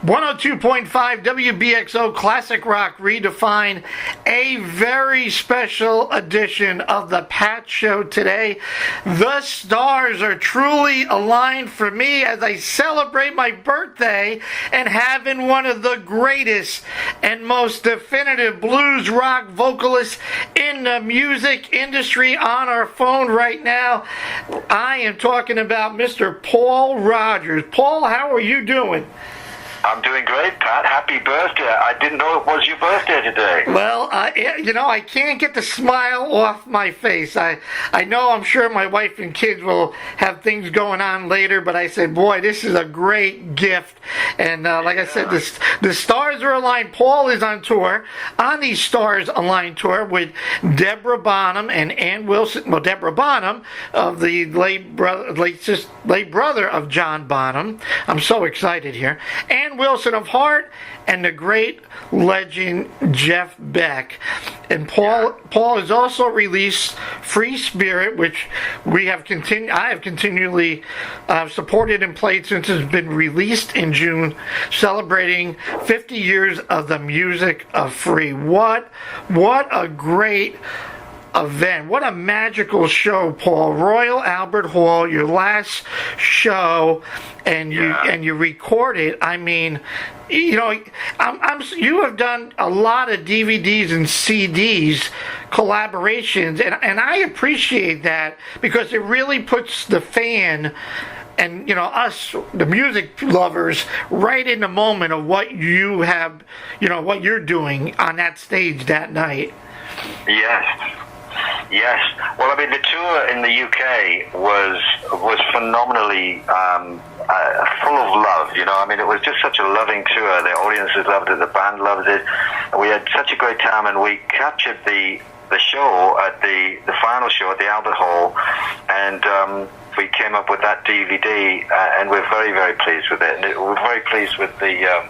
102.5 WBXO Classic Rock Redefined, a very special edition of the Pat Show today. The stars are truly aligned for me as I celebrate my birthday and having one of the greatest and most definitive blues rock vocalists in the music industry on our phone right now. I am talking about Mr. Paul Rodgers. Paul, how are you doing? I'm doing great, Pat. Happy birthday. I didn't know it was your birthday today. Well, I can't get the smile off my face. I know I'm sure my wife and kids will have things going on later, but I said, boy, this is a great gift. And like I said, the stars are aligned. Paul is on tour, on the Stars Aligned tour with Deborah Bonham and Ann Wilson. Well, Deborah Bonham, of the late brother of John Bonham. I'm so excited here. Ann Wilson of Heart, and the great legend Jeff Beck. And Paul has also released Free Spirit, which I have continually supported and played since it's been released in June, celebrating 50 years of the music of Free. What a great event. What a magical show, Paul. Royal Albert Hall, your last show, and you recorded. I mean, you have done a lot of DVDs and CDs collaborations, and I appreciate that because it really puts the fan and us, the music lovers, right in the moment of what you have, what you're doing on that stage that night. Yes. Well, I mean, the tour in the UK was phenomenally full of love. I mean, it was just such a loving tour. The audiences loved it. The band loved it. We had such a great time, and we captured the show at the final show at the Albert Hall, and we came up with that DVD, and we're very, very pleased with it. And we're very pleased with the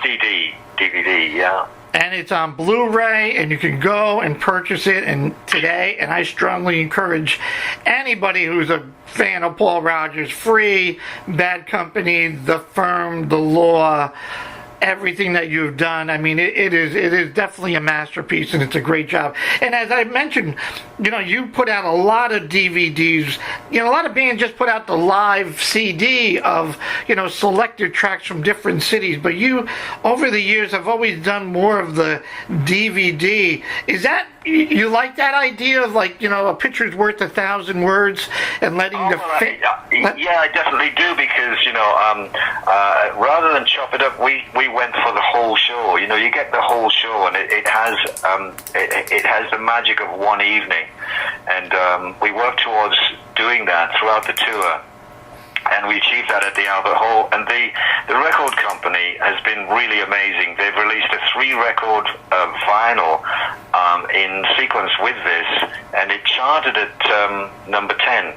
DVD, yeah. And it's on Blu-ray, and you can go and purchase it today. And I strongly encourage anybody who's a fan of Paul Rodgers, Free, Bad Company, The Firm, The Law, everything that you've done. I mean, it is definitely a masterpiece, and it's a great job. And as I mentioned, you put out a lot of DVDs. A lot of bands just put out the live CD of, selected tracks from different cities. But you, over the years, have always done more of the DVD. Is that, you like that idea of a picture's worth 1,000 words and letting yeah, I definitely do, because rather than chop it up, we went for the whole show. You get the whole show, and it has the magic of one evening, and we worked towards doing that throughout the tour. And we achieved that at the Albert Hall. And the record company has been really amazing. They've released a 3-record vinyl in sequence with this, and it charted at number 10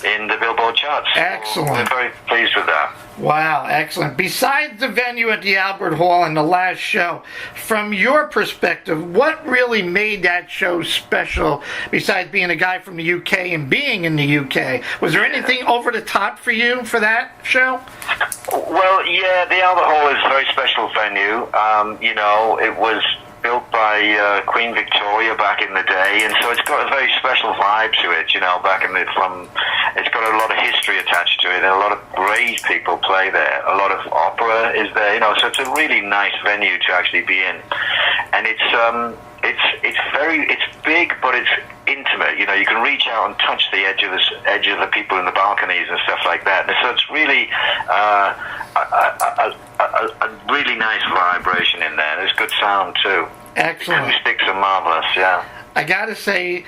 in the Billboard charts. Excellent. We're very pleased with that. Wow, excellent. Besides the venue at the Albert Hall and the last show, from your perspective, what really made that show special, besides being a guy from the UK and being in the UK? Was there anything over the top for you for that show? Well, yeah, the Albert Hall is a very special venue. It was built by Queen Victoria back in the day, and so it's got a very special vibe to it. It's got a lot of history attached to it, and a lot of great people play there. A lot of opera is there, so it's a really nice venue to actually be in, and it's big, but it's intimate. You can reach out and touch the edge of the people in the balconies and stuff like that. And so it's really a really nice vibration in there. There's good sound too. Excellent. The acoustics are marvelous. Yeah. I gotta say,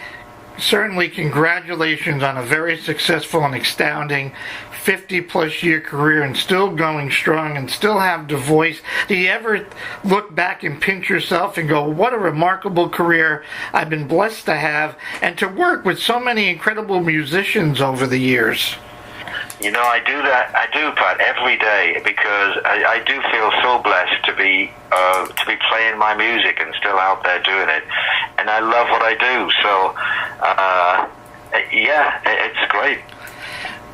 certainly congratulations on a very successful and astounding 50-plus year career, and still going strong and still have the voice. Do you ever look back and pinch yourself and go, what a remarkable career I've been blessed to have, and to work with so many incredible musicians over the years? I do that. I do, Pat, every day, because I do feel so blessed to be playing my music and still out there doing it, and I love what I do. So, yeah, it's great.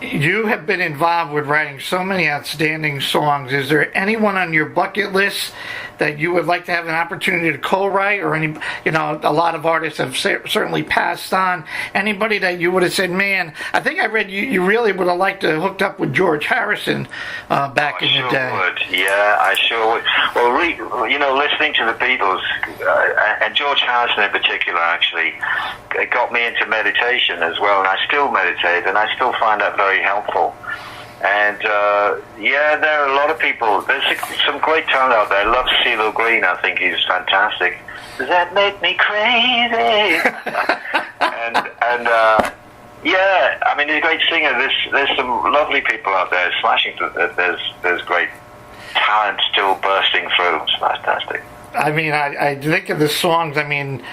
You have been involved with writing so many outstanding songs. Is there anyone on your bucket list that you would like to have an opportunity to co-write, or any? You know, a lot of artists have certainly passed on. Anybody that you would have said, man, I think I read you really would have liked to have hooked up with George Harrison back in the day. Would. Yeah, I sure would. Well, you know, listening to the Beatles and George Harrison in particular, actually, it got me into meditation as well, and I still meditate, and I still find that very helpful. And yeah, there are a lot of people. There's some great talent out there. I love CeeLo Green. I think he's fantastic. Does that make me crazy? and yeah, I mean, he's a great singer. There's some lovely people out there smashing. There's great talent still bursting through. It's fantastic. I mean, I think of the songs. I mean,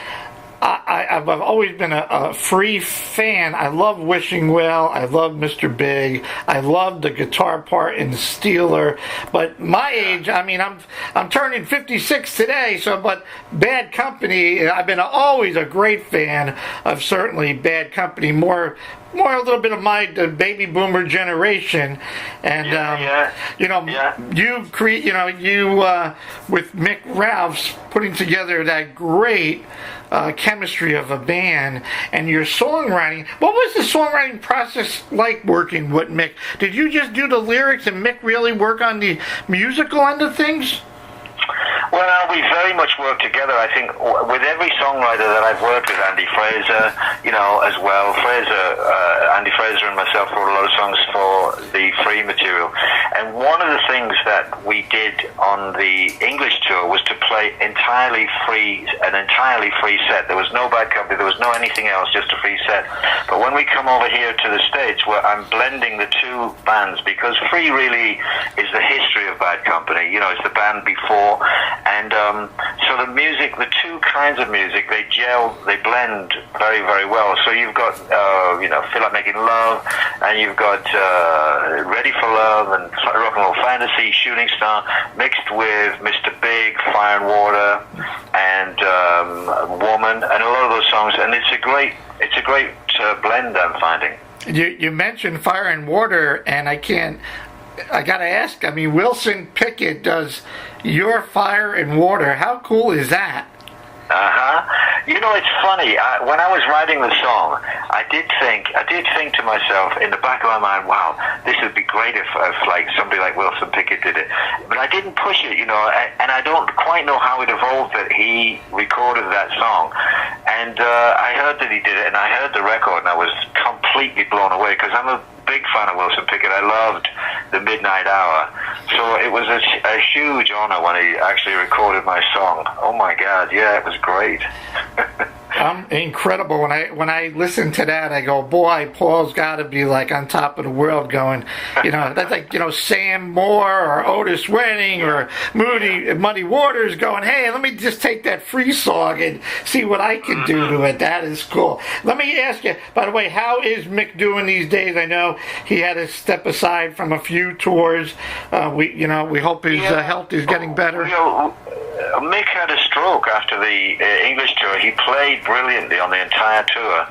I've always been a Free fan. I love Wishing Well. I love Mr. Big. I love the guitar part in Steeler. But my age, I mean, I'm turning 56 today. So, but Bad Company, I've been always a great fan of certainly Bad Company. More a little bit of the baby boomer generation, and you know, you with Mick Ralphs putting together that great chemistry of a band, and your songwriting. What was the songwriting process like working with Mick? Did you just do the lyrics and Mick really work on the musical end of things? Well, we very much work together. I think with every songwriter that I've worked with, Andy Fraser, you know, as well. Andy Fraser and myself wrote a lot of songs for the Free material. And one of the things that we did on the English tour was to play an entirely free set. There was no Bad Company, there was no anything else, just a free set. But when we come over here to the States, where I'm blending the two bands, because Free really is the history of Bad Company. You know, it's the band before. And so the music, the two kinds of music, they gel, they blend very, very well. So you've got, you know, Feel Like Making Love, and you've got Ready for Love, and Rock and Roll Fantasy, Shooting Star, mixed with Mr. Big, Fire and Water, and Woman, and a lot of those songs. And it's a great blend, I'm finding. You mentioned Fire and Water, and I gotta ask, I mean, Wilson Pickett does Your Fire and Water. How cool is that? You know, it's funny. When I was writing the song, I did think to myself in the back of my mind, wow, this would be great if like somebody like Wilson Pickett did it. But I didn't push it, you know, and I don't quite know how it evolved that he recorded that song. And I heard that he did it, and I heard the record, and I was completely blown away, because I'm a big fan of Wilson Pickett. I loved The Midnight Hour. So it was a huge honor when he actually recorded my song. Oh my God, yeah, it was great. Incredible. When I listen to that, I go, boy, Paul's got to be like on top of the world going, you know, that's like, you know, Sam Moore or Otis Redding or Muddy Waters going, hey, let me just take that Free song and see what I can do to it. That is cool. Let me ask you, by the way, how is Mick doing these days? I know he had to step aside from a few tours. We hope his health is getting better. You know, Mick had a stroke after the English tour. He played brilliantly on the entire tour,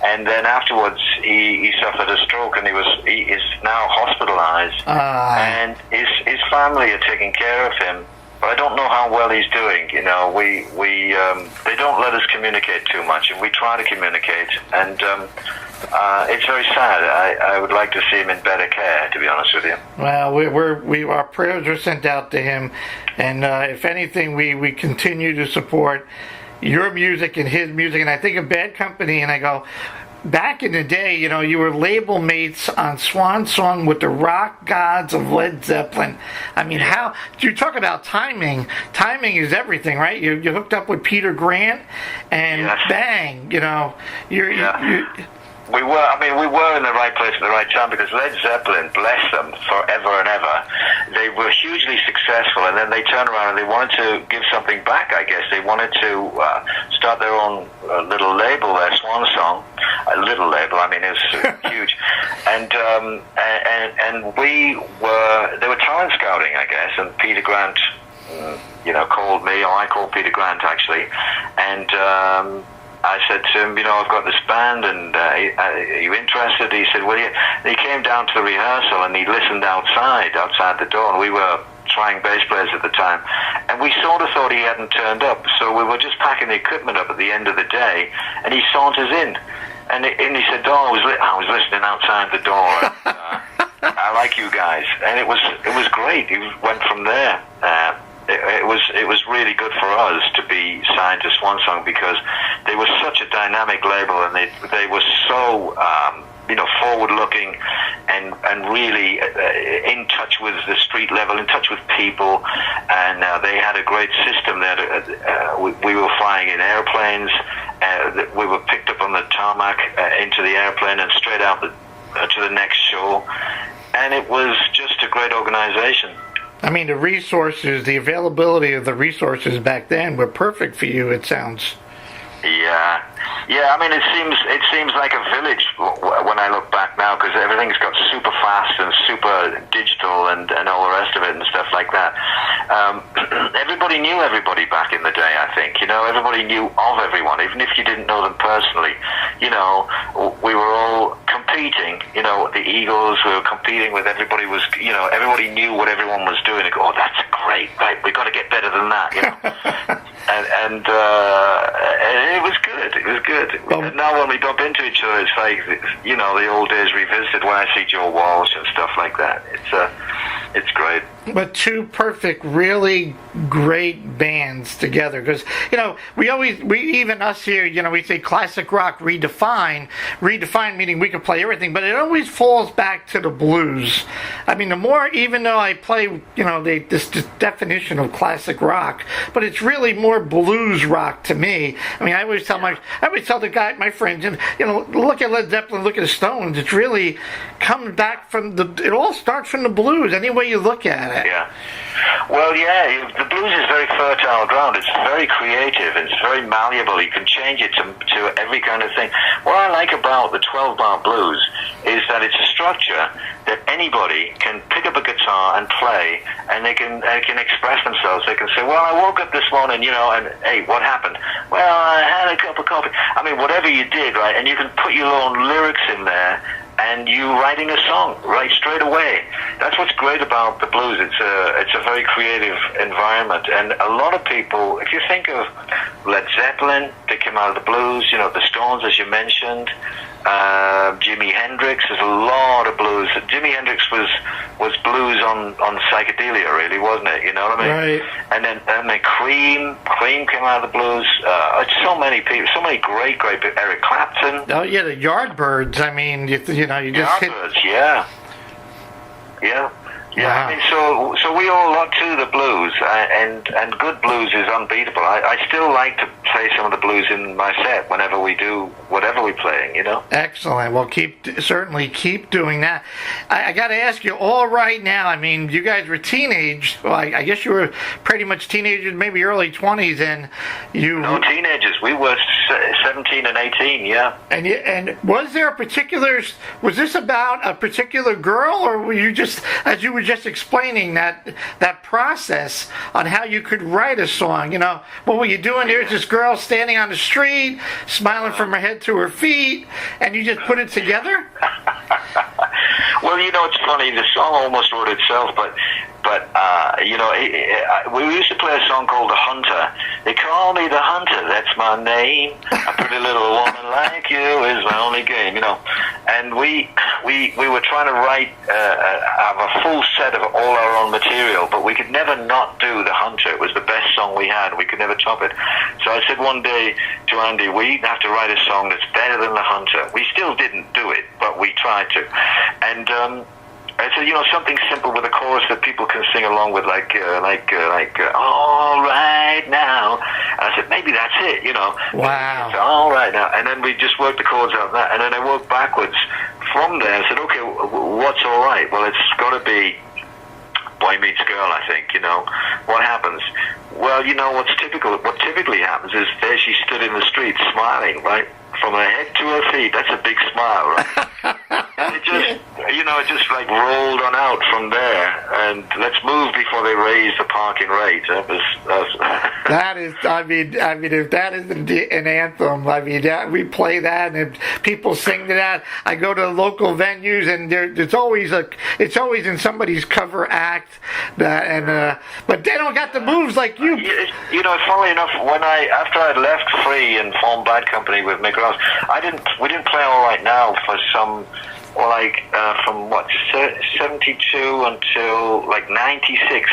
and then afterwards he suffered a stroke, and he is now hospitalized, and his family are taking care of him. But I don't know how well he's doing. You know, they don't let us communicate too much, and we try to communicate, and it's very sad. I would like to see him in better care, to be honest with you. Well, our prayers are sent out to him, and if anything, we continue to support your music and his music. And I think of Bad Company, and I go, back in the day, you know, you were label mates on Swan Song with the rock gods of Led Zeppelin. I mean, how you talk about timing? Timing is everything, right? You hooked up with Peter Grant, and bang, you know, We were in the right place at the right time, because Led Zeppelin, bless them, forever and ever, they were hugely successful, and then they turned around and they wanted to give something back, I guess. They wanted to start their own little label, their Swan Song. A little label, I mean, it was huge. And they were talent scouting, I guess, and Peter Grant, you know, called me, or I called Peter Grant, actually, and I said to him, I've got this band, and are you interested? He said, well, yeah. He came down to the rehearsal, and he listened outside the door, and we were trying bass players at the time, and we sort of thought he hadn't turned up, so we were just packing the equipment up at the end of the day, and he saunters in, and he said, I was listening outside the door, and, I like you guys, and it was great. He went from there. It was really good for us to be signed to Swan Song, because they were such a dynamic label, and they were so forward-looking and really in touch with the street level, in touch with people, and they had a great system there. We were flying in airplanes. We were picked up on the tarmac into the airplane and straight out to the next show, and it was just a great organization. I mean, the resources, the availability of the resources back then were perfect for you, it sounds. Yeah. I mean, it seems like a village when I look back now, because everything's got super fast and super digital and all the rest of it and stuff like that. Everybody knew everybody back in the day, I think. Everybody knew of everyone, even if you didn't know them personally. We were all competing. The Eagles, we were competing with everybody. Everybody knew what everyone was doing. They go, oh, that's great, right? We've got to get better than that. And it was good. It was good. Well, now when we bump into each other, it's like the old days revisited. When I see Joe Walsh and stuff like that, it's great. But two perfect, really great bands together, because we even us here, we say classic rock redefined meaning we can play everything, but it always falls back to the blues. I mean, the more, even though I play this definition of classic rock, but it's really more blues rock to me. I mean, I always tell my friends, look at Led Zeppelin, look at the Stones. It's really comes back from it all starts from the blues, any way you look at it. Yeah. Well, yeah, the blues is very fertile ground. It's very creative. It's very malleable. You can change it to every kind of thing. What I like about the 12-bar blues is that it's a structure that anybody can pick up a guitar and play, and they can express themselves. They can say, well, I woke up this morning, and hey, what happened? Well, I had a cup of coffee. I mean, whatever you did, right? And you can put your own lyrics in there, and you writing a song right straight away. That's what's great about the blues. It's a very creative environment, and a lot of people, if you think of Led Zeppelin, they came out of the blues. The Stones, as you mentioned, Jimi Hendrix. There's a lot of blues. Jimi Hendrix was blues on psychedelia, really, wasn't it? You know what I mean? Right. And then Cream came out of the blues. So many people, so many great people. Eric Clapton. Oh yeah, the Yardbirds. I mean, you just Yardbirds, yeah. Wow. I mean, so we all look to the blues, and good blues is unbeatable. I still like to play some of the blues in my set whenever we do whatever we're playing, Excellent. Well, certainly keep doing that. I got to ask you, all right now, I mean, you guys were teenagers. Well, I guess you were pretty much teenagers, maybe early 20s, and you... No, teenagers. We were 17 and 18, yeah. And was this about a particular girl, or were you just, as you were just explaining that process on how you could write a song, what were you doing? There's this girl standing on the street, smiling from her head to her feet, and you just put it together? Well, it's funny, the song almost wrote itself, but we used to play a song called The Hunter. They call me The Hunter, that's my name. A pretty little woman like you is my only game, And we were trying to write, have a full set of all our own material, but we could never not do The Hunter. It was the best song we had. We could never top it. So I said one day to Andy, we have to write a song that's better than The Hunter. We still didn't do it, but we tried to. And I said, something simple with a chorus that people can sing along with, like all right now. And I said, maybe that's it, Wow. So, all right now. And then we just worked the chords out of that. And then I worked backwards from there. I said, okay, what's all right? Well, it's got to be boy meets girl, I think, What happens? Well, what typically happens is there she stood in the street smiling, right? From her head to her feet. That's a big smile, right? it just, it just like rolled on out from there. And let's move before they raise the parking rate. That is, I mean, if that is an anthem, I mean, we play that, and if people sing to that. I go to local venues, and it's always in somebody's cover act. But they don't got the moves like you. Funnily enough, after I'd left Free and formed Bad Company with Mick Ross, we didn't play All Right Now for some. From 72 until 96,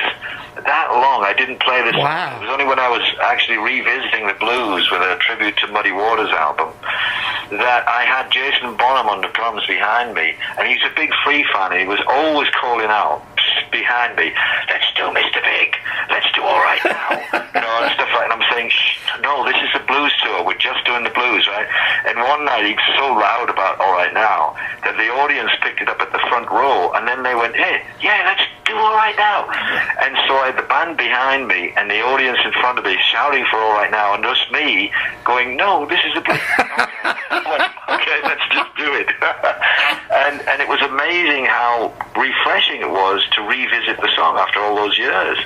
that long. I didn't play this. Wow. It was only when I was actually revisiting the blues with a tribute to Muddy Waters album that I had Jason Bonham on the drums behind me, and he's a big Free fan, and he was always calling out behind me, "Let's do Mr. Big, let's do All Right Now," and stuff like that. And I'm saying, "Shh, no, this is the blues tour. We're just doing the blues, right?" And one night he was so loud about All Right Now that the audience picked it up at the front row, and then they went, "Hey, yeah, let's do All Right Now." And so I had the band behind me and the audience in front of me shouting for All Right Now, and just me going, "No, this is the blues." Okay, let's just do it. and it was amazing how refreshing it was to revisit the song after all those years.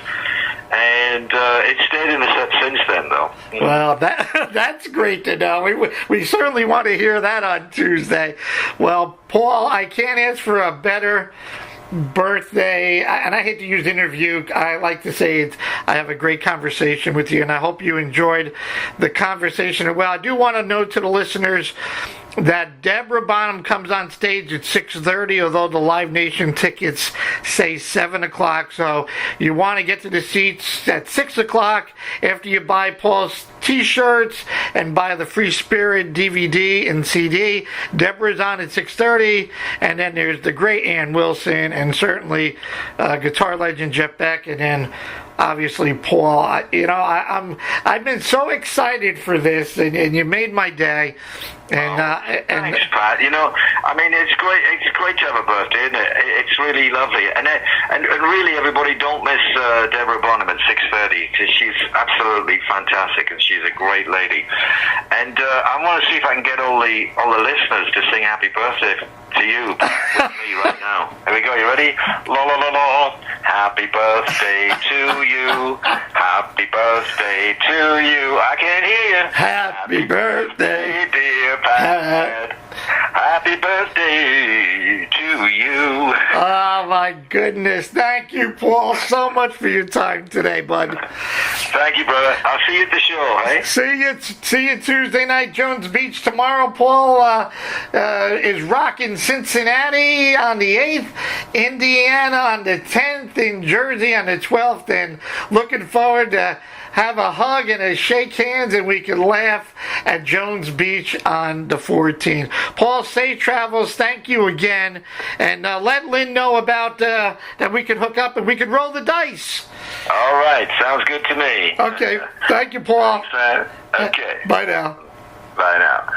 And it stayed in the set since then, though. Well, that's great to know. We certainly want to hear that on Tuesday. Well, Paul, I can't ask for a better birthday, and I hate to use interview. I like to say I have a great conversation with you, and I hope you enjoyed the conversation. Well, I do want to note to the listeners that Deborah Bonham comes on stage at 6:30, although the Live Nation tickets say 7 o'clock. So you want to get to the seats at 6 o'clock after you buy Paul's T-shirts and buy the Free Spirit DVD and CD. Deborah's on at 6:30, and then there's the great Ann Wilson, and certainly guitar legend Jeff Beck, and then obviously Paul. I've been so excited for this, and you made my day. Thanks, Pat. It's great. It's great to have a birthday, isn't it? It's really lovely, and really, everybody, don't miss Deborah Bonham at 6:30 because she's absolutely fantastic, and she's a great lady. And I want to see if I can get all the listeners to sing Happy Birthday to you with me right now. Here we go. You ready? La la la la. Happy birthday to you. Happy birthday to you. I can't hear you. Happy birthday, dear Pat. Happy birthday to you. Oh my goodness. Thank you, Paul, so much for your time today, bud. Thank you, brother. I'll see you at the show, eh? See you Tuesday night, Jones Beach. Tomorrow, Paul is rocking Cincinnati on the 8th, Indiana on the 10th, in Jersey on the 12th, and looking forward to have a hug and a shake hands, and we can laugh at Jones Beach on the 14th. Paul, safe travels. Thank you again. And let Lynn know about that we can hook up and we can roll the dice. All right. Sounds good to me. Okay. Thank you, Paul. Thanks, man. Okay. Bye now. Bye now.